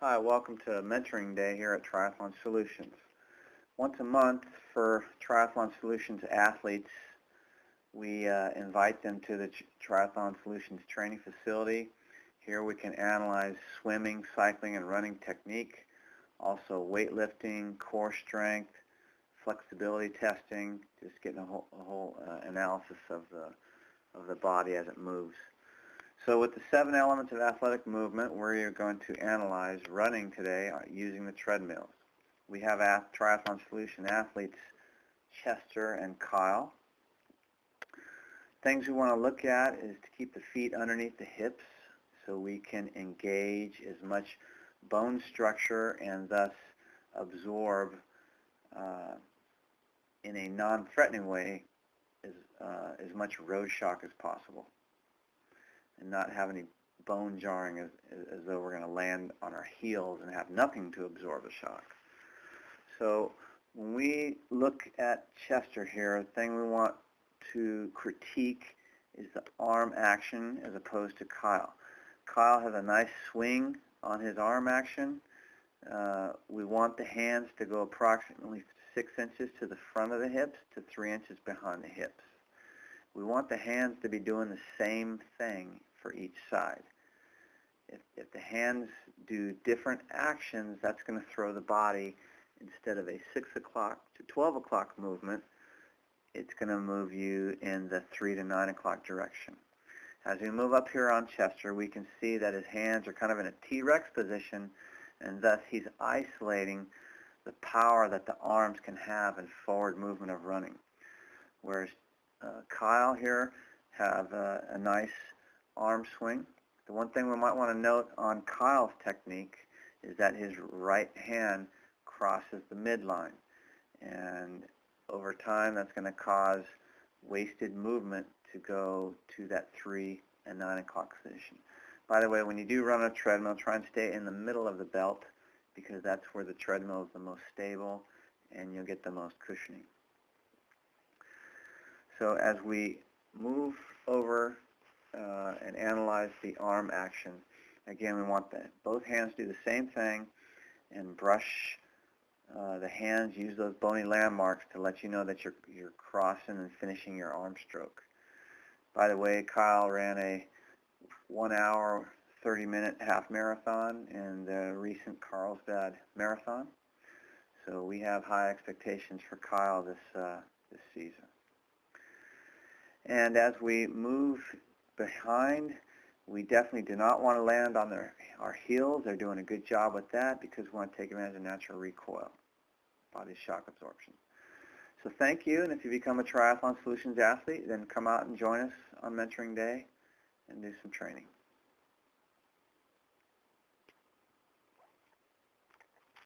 Hi, welcome to Mentoring Day here at Triathlon Solutions. Once a month for Triathlon Solutions athletes, we invite them to the Triathlon Solutions training facility. Here we can analyze swimming, cycling, and running technique, also weightlifting, core strength, flexibility testing, just getting a whole analysis of the body as it moves. So with the 7 elements of athletic movement, we're going to analyze running today using the treadmills. We have Triathlon Solution athletes Chester and Kyle. Things we want to look at is to keep the feet underneath the hips so we can engage as much bone structure and thus absorb in a non-threatening way as much road shock as possible, and not have any bone jarring as though we're going to land on our heels and have nothing to absorb the shock. So when we look at Chester here, the thing we want to critique is the arm action as opposed to Kyle. Kyle has a nice swing on his arm action. We want the hands to go approximately 6 inches to the front of the hips to 3 inches behind the hips. We want the hands to be doing the same thing for each side. If the hands do different actions, that's going to throw the body, instead of a 6 o'clock to 12 o'clock movement, it's going to move you in the 3 to 9 o'clock direction. As we move up here on Chester, we can see that his hands are kind of in a T-Rex position, and thus he's isolating the power that the arms can have in forward movement of running. Whereas Kyle here have a nice arm swing. The one thing we might want to note on Kyle's technique is that his right hand crosses the midline, and over time that's going to cause wasted movement to go to that 3 and 9 o'clock position. By the way, when you do run on a treadmill, try and stay in the middle of the belt, because that's where the treadmill is the most stable and you'll get the most cushioning. So as we move over and analyze the arm action, again, we want both hands to do the same thing and brush the hands, use those bony landmarks to let you know that you're crossing and finishing your arm stroke. By the way, Kyle ran a 1 hour, 30-minute half marathon in the recent Carlsbad marathon. So we have high expectations for Kyle this season. And as we move behind, we definitely do not want to land on our heels. They're doing a good job with that because we want to take advantage of natural recoil, body shock absorption. So thank you, and if you become a Triathlon Solutions athlete, then come out and join us on Mentoring Day and do some training.